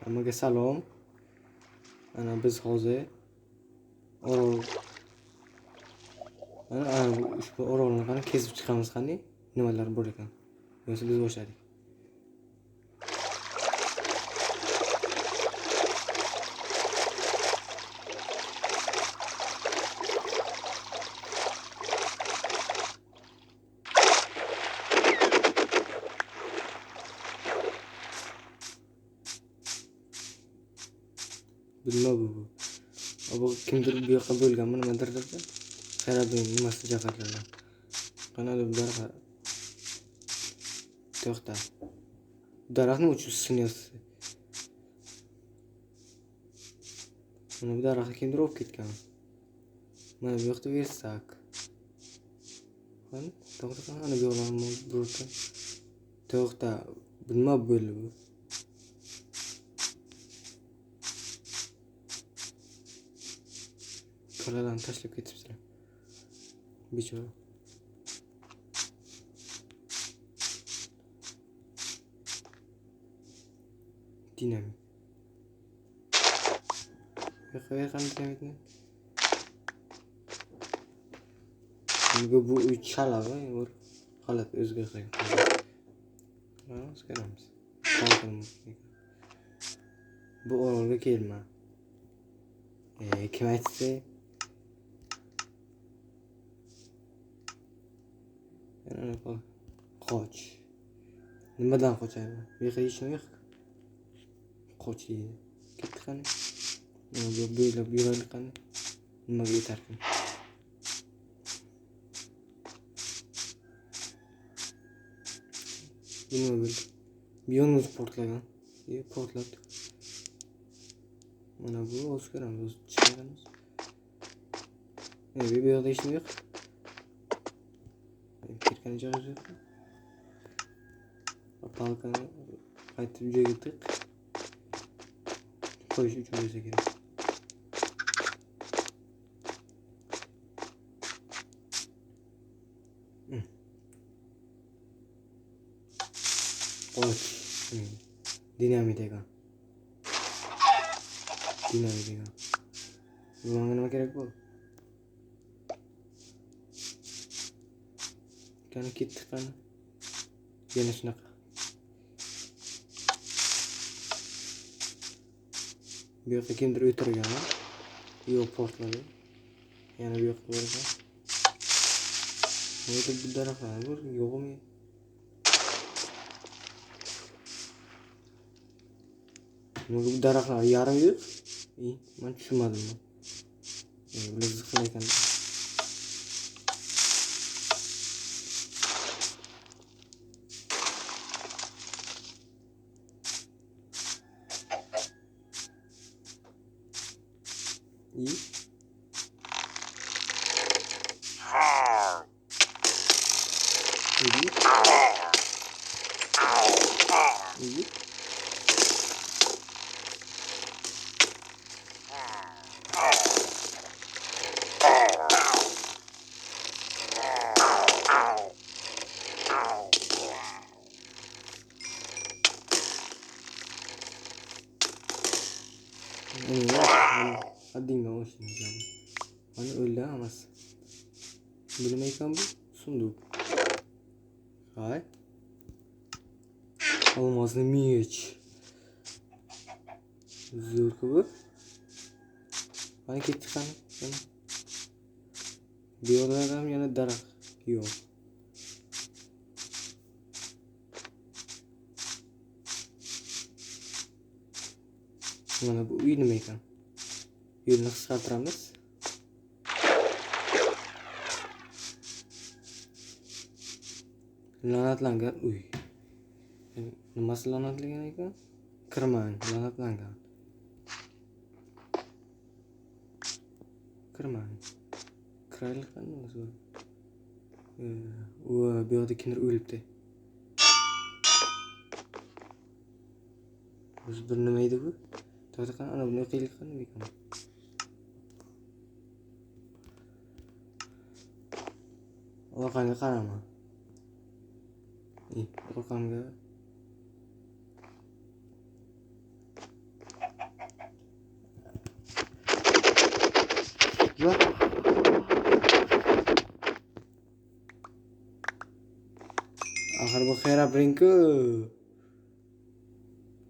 Hammaga salom. Ana biz hozir ushbu orolni qani kesib chiqamiz qani nimalar bor ekan. Yo'qsa biz boshladik. Bilma bu. Bu kimdir bu yoqqa bo'lganmi nimadir deb. Karabin nimasi jafatlardan. Qanday bular to'xta. Daraxtni uchi sinyapti. Mana bu daraxtni kimdir olib ketgan. Mana bu yoqda versak. Qani to'xta ana bu yoqdan burda. To'xta. Bilma bo'ldi bu. Kolalarni tashlab ketibsizlar. Bechora. Dinamit. Yo'q, qanday dinamitni? Bu chalava, holat o'zgargan. Mana o'zgaramiz. Bu orolga kelma. Kim aytdi? Qoch. Nimadan qochaymi? Bu yerda hech nima yo'q. Qoch deydi. Ketdi qani? Mana bu bo'ylab yuraylik qani? Nimaga yetarkin? Nima bo'ldi? Biyonimiz portlagan. Portladi. Mana bu o'zgaramiz, chiqamiz. Bu yerda hech nima yo'q. Ketgan joyi yo'q. Palkani qaytib joyga tiq. Qo'yish uchun bo'lsa kerak. Qo'yish. Dinamit ekan. Bunga nima kerak bu? Qani ketdi qani? Yana shunaqa. Bu yoqda kimdir o'tirgan. Yo'q, portladi. Yana bu yoqqa borgan. Bu yerda bir daraxtlar bor, yo'qmi? Nega bu daraxtlar yarim yo'q? Men tushunmadim. Bular ziqna ekan. Haddingdan oshmaysan. Mana o'ldi hammasi. Nima ekan bu? Sunduq. Hay. Olmosni mech. Zo'r bu. Mana ketdi qani? Bu yerda ham yana daraxt yo'q. Mana bu uy nima ekan? Yo'lni qisqartiramiz. La'natlangan uy. Nimasi la'natlangan ekan? Kirmang, la'natlangan. Kirmang. Kiraylik qani o'zi. Bu yerda kimdir o'libdi. O'zi bir nima edi bu? To'xta, ana buni qiylik qani ekan. Orqamga qarama. Orqamga Lah. Akhir berakhir bringke.